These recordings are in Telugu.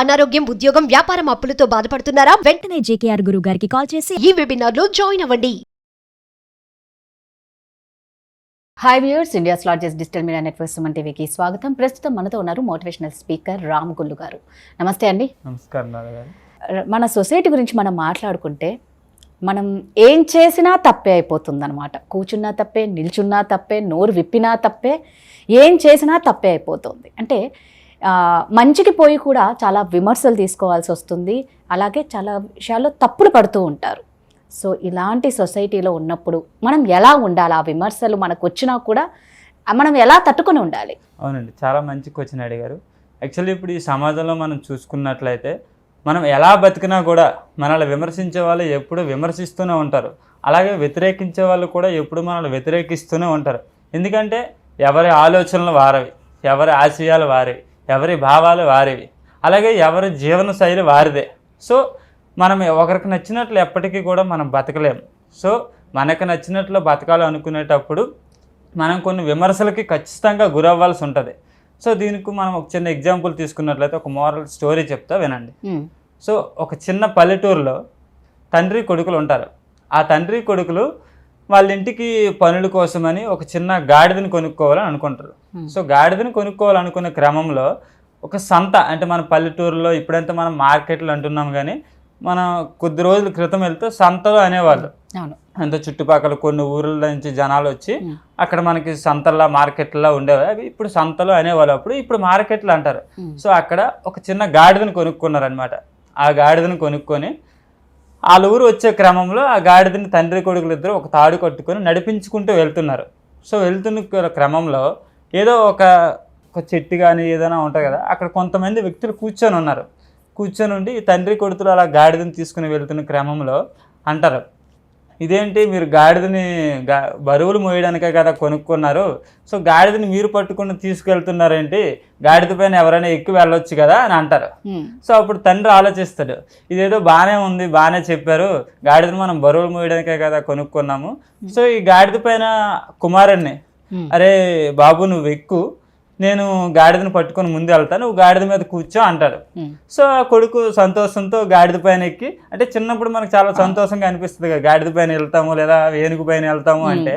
అనారోగ్యం, ఉద్యోగం, వ్యాపారం అప్పులతో బాధపడుతున్నారా? వెంటనే జేకేఆర్ గురువు గారికి కాల్ చేసి ఈ వెబినార్ లో జాయిన్ అవ్వండి. Hi viewers, India's largest digital media network Suman టీవీకి స్వాగతం. ప్రస్తుతం మనతో ఉన్నారు మోటివేషనల్ స్పీకర్ రామ్ గుల్లు గారు. నమస్తే అండి. నమస్కారం నాన్నగారు. మన సొసైటీ గురించి మనం మాట్లాడుకుంటే మనం ఏం చేసినా తప్పే అయిపోతుంది అనమాట. కూర్చున్నా తప్పే, నిల్చున్నా తప్పే, నోరు విప్పినా తప్పే, ఏం చేసినా తప్పే అయిపోతుంది. అంటే మంచికి పోయి కూడా చాలా విమర్శలు తీసుకోవాల్సి వస్తుంది. అలాగే చాలా విషయాల్లో తప్పులు పడుతూ ఉంటారు. సో ఇలాంటి సొసైటీలో ఉన్నప్పుడు మనం ఎలా ఉండాలి? ఆ విమర్శలు మనకు వచ్చినా కూడా మనం ఎలా తట్టుకొని ఉండాలి? అవునండి, చాలా మంచి క్వశ్చన్ అడిగారు. యాక్చువల్లీ ఇప్పుడు ఈ సమాజంలో మనం చూసుకున్నట్లయితే మనం ఎలా బతికినా కూడా మనల్ని విమర్శించే వాళ్ళు ఎప్పుడు విమర్శిస్తూనే ఉంటారు. అలాగే వ్యతిరేకించే వాళ్ళు కూడా ఎప్పుడు మనల్ని వ్యతిరేకిస్తూనే ఉంటారు. ఎందుకంటే ఎవరి ఆలోచనలు వారివి, ఎవరి ఆశయాలు వారివి, ఎవరి భావాలు వారివి, అలాగే ఎవరి జీవన శైలి వారిదే. సో మనం ఒకరికి నచ్చినట్లు ఎప్పటికీ కూడా మనం బతకలేము. సో మనకు నచ్చినట్లు బతకాలి అనుకునేటప్పుడు మనం కొన్ని విమర్శలకి ఖచ్చితంగా గురవ్వాల్సి ఉంటుంది. సో దీనికి మనం ఒక చిన్న ఎగ్జాంపుల్ తీసుకున్నట్లయితే ఒక మోరల్ స్టోరీ చెప్తా వినండి. సో ఒక చిన్న పల్లెటూరులో తండ్రి కొడుకులు ఉంటారు. ఆ తండ్రి కొడుకులు వాళ్ళ ఇంటికి పనుల కోసమని ఒక చిన్న గాడిదని కొనుక్కోవాలని అనుకుంటారు. సో గాడిదని కొనుక్కోవాలనుకునే క్రమంలో ఒక సంత, అంటే మన పల్లెటూరులో ఇప్పుడంతా మనం మార్కెట్లు అంటున్నాం, కానీ మనం కొద్ది రోజుల క్రితం వెళ్తే సంతలు అనేవాళ్ళు. అంత చుట్టుపక్కల కొన్ని ఊర్ల నుంచి జనాలు వచ్చి అక్కడ మనకి సంతల్లా మార్కెట్లా ఉండేవి. అవి ఇప్పుడు సంతలు అనేవాళ్ళు, అప్పుడు ఇప్పుడు మార్కెట్లు అంటారు. సో అక్కడ ఒక చిన్న గాడిదని కొనుక్కున్నారనమాట. ఆ గాడిదని కొనుక్కొని వాళ్ళ ఊరు వచ్చే క్రమంలో ఆ గాడిదని తండ్రి కొడుకులు ఇద్దరు ఒక తాడు కట్టుకొని నడిపించుకుంటూ వెళ్తున్నారు. సో వెళ్తున్న క్రమంలో ఏదో ఒక చెట్టు కానీ ఏదైనా ఉంటుంది కదా, అక్కడ కొంతమంది వ్యక్తులు కూర్చొని ఉన్నారు. కూర్చొని ఉండి ఈ తండ్రి కొడుకులు అలా గాడిదని తీసుకుని వెళ్తున్న క్రమంలో అంటారు, ఇదేంటి మీరు గాడిదని బరువులు మోయడానికే కదా కొనుక్కున్నారు, సో గాడిదని మీరు పట్టుకుని తీసుకెళ్తున్నారేంటి, గాడిద పైన ఎవరైనా ఎక్కువ వెళ్ళొచ్చు కదా అని అంటారు. సో అప్పుడు తండ్రి ఆలోచిస్తాడు, ఇదేదో బాగానే ఉంది, బాగానే చెప్పారు, గాడిదని మనం బరువులు మోయడానికే కదా కొనుక్కున్నాము. సో ఈ గాడిద పైన కుమారుణ్ణి, అరే బాబు నువ్వు ఎక్కు, నేను గాడిదని పట్టుకొని ముందు వెళ్తాను, నువ్వు గాడిద మీద కూర్చో అంటాడు. సో ఆ కొడుకు సంతోషంతో గాడిద పైన ఎక్కి, అంటే చిన్నప్పుడు మనకు చాలా సంతోషంగా అనిపిస్తుంది కదా, గాడిద పైన వెళ్తాము లేదా ఏనుగు పైన వెళ్తాము అంటే,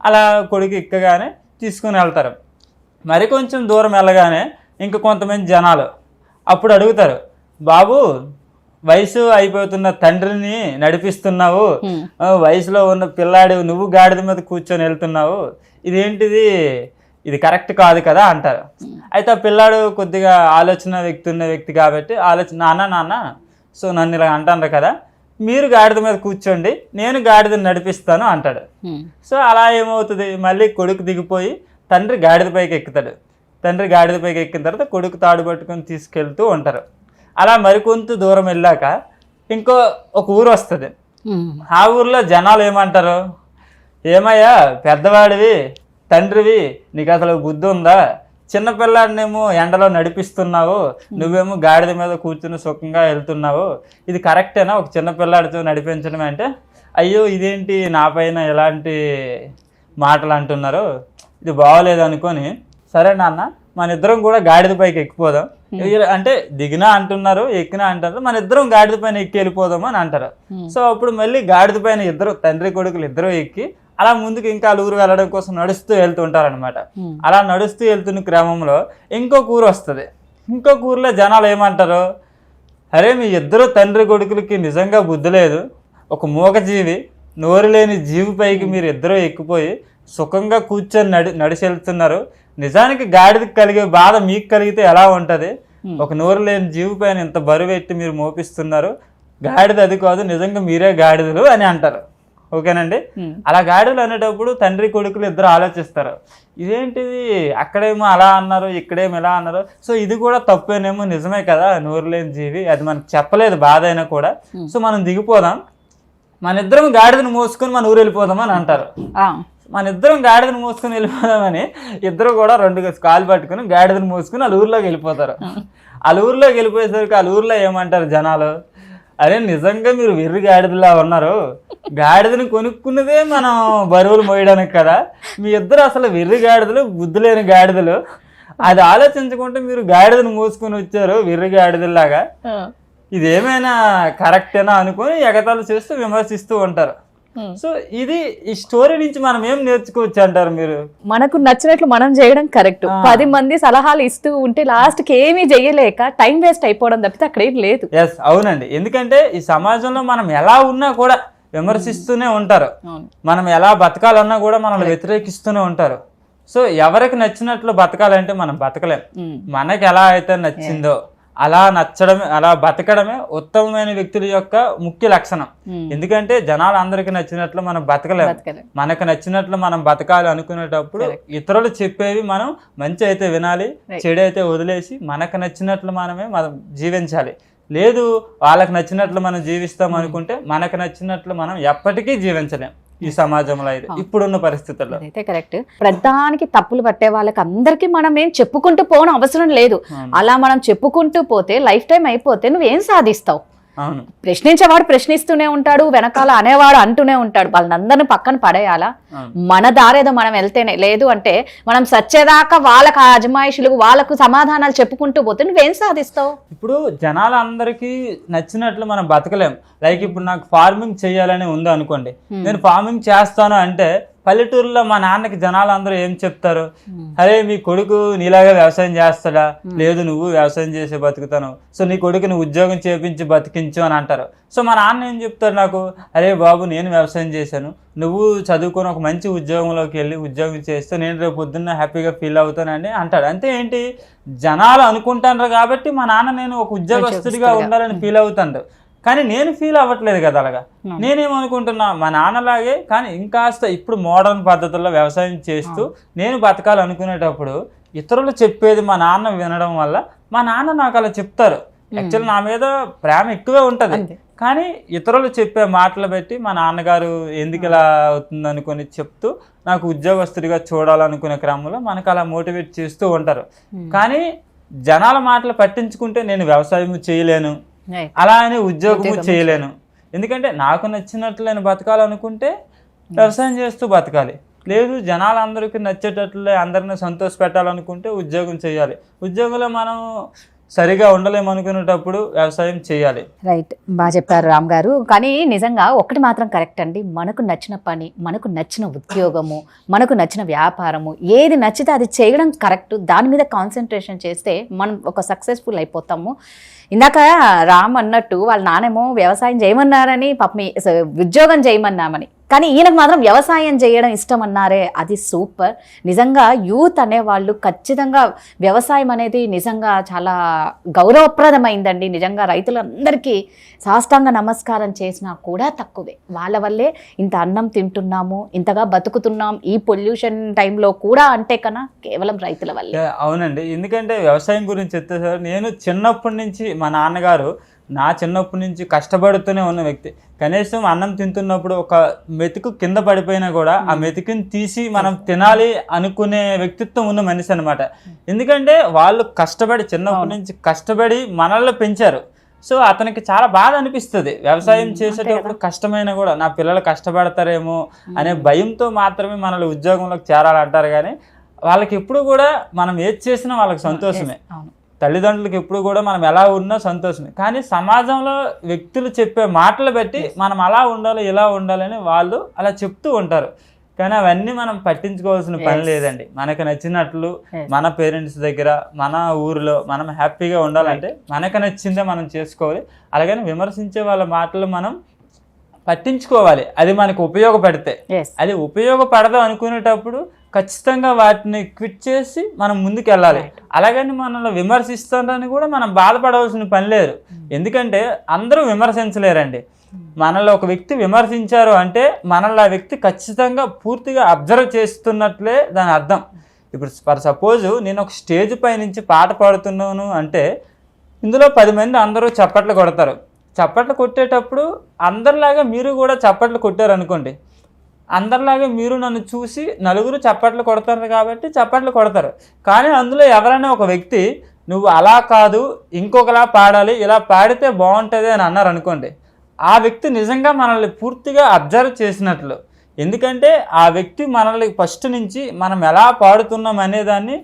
అలా కొడుకు ఎక్కగానే తీసుకుని వెళ్తారు. మరి కొంచెం దూరం వెళ్ళగానే ఇంక కొంతమంది జనాలు అప్పుడు అడుగుతారు, బాబు వయసు అయిపోతున్న తండ్రిని నడిపిస్తున్నావు, వయసులో ఉన్న పిల్లాడు నువ్వు గాడిద మీద కూర్చొని వెళ్తున్నావు, ఇదేంటిది, ఇది కరెక్ట్ కాదు కదా అంటారు. అయితే ఆ పిల్లాడు కొద్దిగా ఆలోచన వ్యక్తి ఉన్న వ్యక్తి కాబట్టి నాన్న సో నన్ను ఇలా అంటారు కదా, మీరు గాడిద మీద కూర్చోండి, నేను గాడిదని నడిపిస్తాను అంటాడు. సో అలా ఏమవుతుంది, మళ్ళీ కొడుకు దిగిపోయి తండ్రి గాడిద పైకి ఎక్కుతాడు. తండ్రి గాడిద పైకి ఎక్కిన తర్వాత కొడుకు తాడు పట్టుకొని తీసుకెళ్తూ ఉంటారు. అలా మరికొంత దూరం వెళ్ళాక ఒక ఊరు వస్తుంది. ఆ ఊర్లో జనాలు ఏమంటారు, ఏమయ్యా పెద్దవాడివి, తండ్రివి, నీకు అసలు బుద్ధి ఉందా, చిన్నపిల్లాడినేమో ఎండలో నడిపిస్తున్నావు, నువ్వేమో గాడిద మీద కూర్చుని సుఖంగా వెళ్తున్నావు, ఇది కరెక్టేనా ఒక చిన్నపిల్లాడితో నడిపించడం అంటే, అయ్యో ఇదేంటి నా పైన ఎలాంటి మాటలు అంటున్నారు, ఇది బాగోలేదు అనుకొని, సరే నాన్న మన ఇద్దరం కూడా గాడిద పైకి ఎక్కిపోదాం, అంటే దిగినా అంటున్నారు ఎక్కినా అంటారు, మన ఇద్దరం గాడిద పైన ఎక్కి వెళ్ళిపోదాం అని అంటారు. సో అప్పుడు మళ్ళీ గాడిద పైన ఇద్దరు తండ్రి కొడుకులు ఇద్దరు ఎక్కి అలా ముందుకు ఇంకా ఊరు వెళ్ళడం కోసం నడుస్తూ వెళ్తుంటారనమాట. అలా నడుస్తూ వెళ్తున్న క్రమంలో ఇంకొక ఊరు వస్తుంది. ఇంకొక ఊర్లో జనాలు ఏమంటారు, అరే మీ ఇద్దరు తండ్రి కొడుకులకి నిజంగా బుద్ధి లేదు, ఒక మూగజీవి నోరు లేని జీవి పైకి మీరు ఇద్దరు ఎక్కిపోయి సుఖంగా కూర్చొని నడిచి వెళ్తున్నారు, నిజానికి గాడిదకి కలిగే బాధ మీకు కలిగితే ఎలా ఉంటుంది, ఒక నోరు లేని జీవి పైన ఇంత బరువు ఎత్తి మీరు మోపిస్తున్నారు, గాడిద అది కాదు, నిజంగా మీరే గాడిదలు అని అంటారు. ఓకేనండి. అలా గాడిదలు అనేటప్పుడు తండ్రి కొడుకులు ఇద్దరు ఆలోచిస్తారు, ఇదేంటిది అక్కడేమో అలా అన్నారు, ఇక్కడేమో ఇలా అన్నారు, సో ఇది కూడా తప్పేనేమో, నిజమే కదా నోరు లేని జీవి, అది మనకు చెప్పలేదు బాధ అయినా కూడా, సో మనం దిగిపోదాం, మన ఇద్దరం గాడిదని మోసుకొని మన ఊరు వెళ్ళిపోదాం అని అంటారు. మన ఇద్దరం గాడిదని మోసుకొని వెళ్ళిపోదామని ఇద్దరు కూడా రెండు కాలు పట్టుకుని గాడిదని మోసుకుని వాళ్ళ ఊర్లోకి వెళ్ళిపోతారు. వాళ్ళ ఊర్లోకి వెళ్ళిపోయేసరికి వాళ్ళ ఊర్లో ఏమంటారు జనాలు, అరే నిజంగా మీరు వెర్రి గాడిదలా ఉన్నారు, గాడిదని కొనుక్కున్నదే మనం బరువులు మోయడానికి కదా, మీ ఇద్దరు అసలు వెర్రి గాడిదలు, బుద్ధి లేని గాడిదలు, అది ఆలోచించుకుంటే మీరు గాడిదను మోసుకొని వచ్చారు విర్రి గాడిదలాగా, ఇదేమైనా కరెక్టేనా అనుకొని ఎగతాళి చేస్తూ విమర్శిస్తూ ఉంటారు. సో ఇది ఈ స్టోరీ నుంచి మనం ఏం నేర్చుకోవచ్చు అంటారు మీరు? మనకు నచ్చినట్లు మనం చేయడం కరెక్ట్. 10 మంది సలహాలు ఇస్తూ ఉంటే లాస్ట్ కి ఏమీ చెయ్యలేక టైం వేస్ట్ అయిపోవడం తప్పితే అక్కడ ఏం లేదు. ఎస్, అవునండి. ఎందుకంటే ఈ సమాజంలో మనం ఎలా ఉన్నా కూడా విమర్శిస్తూనే ఉంటారు, మనం ఎలా బతకాలన్నా కూడా మనల్ని వ్యతిరేకిస్తూనే ఉంటారు. సో ఎవరికి నచ్చినట్లు బతకాలంటే మనం బతకలేం. మనకి ఎలా అయితే నచ్చిందో అలా నచ్చడమే, అలా బతకడమే ఉత్తమమైన వ్యక్తుల యొక్క ముఖ్య లక్షణం. ఎందుకంటే జనాలు అందరికి నచ్చినట్లు మనం బతకలేము. మనకు నచ్చినట్లు మనం బతకాలి అనుకునేటప్పుడు ఇతరులు చెప్పేవి మనం మంచి అయితే వినాలి, చెడు అయితే వదిలేసి మనకు నచ్చినట్లు మనమే మనం జీవించాలి. లేదు వాళ్ళకి నచ్చినట్లు మనం జీవిస్తాం అనుకుంటే మనకు నచ్చినట్లు మనం ఎప్పటికీ జీవించలేం ఈ సమాజంలో అయితే ఇప్పుడున్న పరిస్థితుల్లో. అయితే కరెక్ట్. ప్రధానికి తప్పులు పట్టే వాళ్ళకి అందరికీ మనం ఏం చెప్పుకుంటూ పోవడం అవసరం లేదు. అలా మనం చెప్పుకుంటూ పోతే లైఫ్ టైం అయిపోతే నువ్వేం సాధిస్తావు? ప్రశ్నించేవాడు ప్రశ్నిస్తూనే ఉంటాడు, వెనకాల అనేవాడు అంటూనే ఉంటాడు. వాళ్ళందరినీ పక్కన పడేయాలా? మన దారేదో మనం వెళ్తేనే. లేదు అంటే మనం సచ్చేదాకా వాళ్ళకి అజమాయిషులు, వాళ్ళకు సమాధానాలు చెప్పుకుంటూ పోతే నువ్వేం సాధిస్తావు? ఇప్పుడు జనాలందరికీ నచ్చినట్లు మనం బతకలేం. లైక్ ఇప్పుడు నాకు ఫార్మింగ్ చేయాలని ఉంది అనుకోండి, నేను ఫార్మింగ్ చేస్తాను అంటే పల్లెటూరులో మా నాన్నకి జనాలు అందరూ ఏం చెప్తారు? అరే మీ కొడుకు నీలాగా వ్యవసాయం చేస్తాడా? లేదు నువ్వు వ్యవసాయం చేసి బతుకుతాను, సో నీ కొడుకుని ఉద్యోగం చేపించి బతికించు అని అంటారు. సో మా నాన్న ఏం చెప్తారు నాకు? అరే బాబు నేను వ్యవసాయం చేశాను, నువ్వు చదువుకొని ఒక మంచి ఉద్యోగంలోకి వెళ్ళి ఉద్యోగం చేస్తే నేను రేపు పొద్దున్న హ్యాపీగా ఫీల్ అవుతానని అంటాడు. అంతే ఏంటి, జనాలు అనుకుంటారు కాబట్టి మా నాన్న నేను ఒక ఉద్యోగస్తుడిగా ఉండాలని ఫీల్ అవుతాడు. కానీ నేను ఫీల్ అవ్వట్లేదు కదా అలాగా. నేనేమనుకుంటున్నా మా నాన్నలాగే కానీ ఇంకాస్త ఇప్పుడు మోడర్న్ పద్ధతుల్లో వ్యవసాయం చేస్తూ నేను బతకాలనుకునేటప్పుడు ఇతరులు చెప్పేది మా నాన్న వినడం వల్ల మా నాన్న నాకు అలా చెప్తారు. యాక్చువల్ నా మీద ప్రేమ ఎక్కువే ఉంటుంది, కానీ ఇతరులు చెప్పే మాటలు బట్టి మా నాన్నగారు ఎందుకు ఇలా అవుతుంది అనుకుని చెప్తూ నాకు ఉద్యోగస్తుడిగా చూడాలనుకునే క్రమంలో మనకు అలా మోటివేట్ చేస్తూ ఉంటారు. కానీ జనాల మాటలు పట్టించుకుంటే నేను వ్యవసాయం చేయలేను, అలా అని ఉద్యోగము చేయలేను. ఎందుకంటే నాకు నచ్చినట్లు నేను బతకాలనుకుంటే వ్యవసాయం చేస్తూ బతకాలి. లేదు జనాలందరికీ నచ్చేటట్లు అందరినీ సంతోష పెట్టాలనుకుంటే ఉద్యోగం చేయాలి. ఉద్యోగంలో మనం సరిగా ఉండలేమనుకునేటప్పుడు వ్యవసాయం చేయాలి. రైట్, బాగా చెప్పారు రామ్ గారు. కానీ నిజంగా ఒకటి మాత్రం కరెక్ట్ అండి, మనకు నచ్చిన పని, మనకు నచ్చిన ఉద్యోగము, మనకు నచ్చిన వ్యాపారము, ఏది నచ్చితే అది చేయడం కరెక్ట్. దాని మీద కాన్సన్ట్రేషన్ చేస్తే మనం ఒక సక్సెస్ఫుల్ అయిపోతాము. ఇందాక రామ్ అన్నట్టు వాళ్ళ నానేమో వ్యవసాయం చేయమన్నారని పాపం ఉద్యోగం చేయమన్నామని, కానీ ఈయనకు మాత్రం వ్యవసాయం చేయడం ఇష్టం అన్నారే, అది సూపర్. నిజంగా యూత్ అనేవాళ్ళు ఖచ్చితంగా వ్యవసాయం అనేది నిజంగా చాలా గౌరవప్రదమైందండి. నిజంగా రైతులందరికీ సాష్టాంగ నమస్కారం చేసినా కూడా తక్కువే. వాళ్ళ వల్లే ఇంత అన్నం తింటున్నాము, ఇంతగా బతుకుతున్నాం ఈ పొల్యూషన్ టైంలో కూడా, అంటే కన్నా కేవలం రైతుల వల్లే. అవునండి, ఎందుకంటే వ్యవసాయం గురించి చెప్తే సార్, నేను చిన్నప్పటి నుంచి మా నాన్నగారు నా చిన్నప్పటి నుంచి కష్టపడుతూనే ఉన్న వ్యక్తి. కనీసం అన్నం తింటున్నప్పుడు ఒక మెతుకు కింద పడిపోయినా కూడా ఆ మెతుకుని తీసి మనం తినాలి అనుకునే వ్యక్తిత్వం ఉన్న మనిషి అనమాట. ఎందుకంటే వాళ్ళు కష్టపడి చిన్నప్పటి నుంచి కష్టపడి మనల్ని పెంచారు. సో అతనికి చాలా బాధ అనిపిస్తుంది వ్యవసాయం చేసేటప్పుడు కష్టమైనా కూడా నా పిల్లలు కష్టపడతారేమో అనే భయంతో మాత్రమే మనల్ని ఉద్యోగంలోకి చేరాలంటారు. కానీ వాళ్ళకి ఎప్పుడు కూడా మనం ఏది చేసినా వాళ్ళకి సంతోషమే. తల్లిదండ్రులకు ఎప్పుడు కూడా మనం ఎలా ఉన్నా సంతోషమే. కానీ సమాజంలో వ్యక్తులు చెప్పే మాటలు బట్టి మనం అలా ఉండాలి ఇలా ఉండాలని వాళ్ళు అలా చెప్తూ ఉంటారు. కానీ అవన్నీ మనం పట్టించుకోవాల్సిన పని లేదండి. మనకు నచ్చినట్లు మన పేరెంట్స్ దగ్గర మన ఊరిలో మనం హ్యాపీగా ఉండాలంటే మనకు నచ్చిందే మనం చేసుకోవాలి. అలాగని విమర్శించే వాళ్ళ మాటలు మనం పట్టించుకోవాలి. అది మనకు ఉపయోగపడితే. అది ఉపయోగపడదు అనుకునేటప్పుడు ఖచ్చితంగా వాటిని క్విట్ చేసి మనం ముందుకు వెళ్ళాలి. అలాగని మనల్ని విమర్శిస్తారని కూడా మనం బాధపడవలసిన పని లేదు. ఎందుకంటే అందరూ విమర్శించలేరండి. మనల్ని ఒక వ్యక్తి విమర్శించారు అంటే మనల్ని ఆ వ్యక్తి ఖచ్చితంగా పూర్తిగా అబ్జర్వ్ చేస్తున్నట్లే దాని అర్థం. ఇప్పుడు ఫర్ సపోజ్ నేను ఒక స్టేజ్ పై నుంచి పాట పాడుతున్నాను అంటే ఇందులో 10 మంది అందరూ చప్పట్లు కొడతారు. చప్పట్లు కొట్టేటప్పుడు అందరిలాగా మీరు కూడా చప్పట్లు కొట్టారు అనుకోండి, అందరిలాగా మీరు నన్ను చూసి నలుగురు చప్పట్లు కొడతారు కాబట్టి చప్పట్లు కొడతారు. కానీ అందులో ఎవరైనా ఒక వ్యక్తి నువ్వు అలా కాదు ఇంకొకలా పాడాలి, ఇలా పాడితే బాగుంటుంది అని అన్నారు అనుకోండి, ఆ వ్యక్తి నిజంగా మనల్ని పూర్తిగా అబ్జర్వ్ చేసినట్లు. ఎందుకంటే ఆ వ్యక్తి మనల్ని ఫస్ట్ నుంచి మనం ఎలా పాడుతున్నాం అనేదాన్ని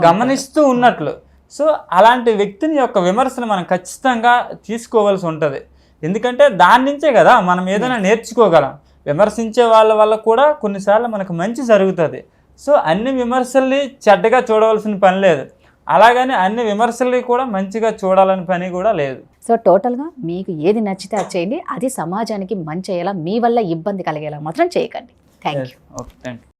గమనిస్తూ ఉన్నట్లు. సో అలాంటి వ్యక్తిని యొక్క విమర్శను మనం ఖచ్చితంగా తీసుకోవాల్సి ఉంటుంది. ఎందుకంటే దాని నుంచే కదా మనం ఏదైనా నేర్చుకోగలం. విమర్శించే వాళ్ళ వల్ల కూడా కొన్నిసార్లు మనకు మంచి జరుగుతుంది. సో అన్ని విమర్శల్ని చెడ్డగా చూడవలసిన పని లేదు, అలాగని అన్ని విమర్శల్ని కూడా మంచిగా చూడాలని పని కూడా లేదు. సో టోటల్గా మీకు ఏది నచ్చితే అది చేయండి, అది సమాజానికి మంచి అయ్యేలా, మీ వల్ల ఇబ్బంది కలిగేలా మాత్రం చేయకండి. Thank you. Okay, thank you.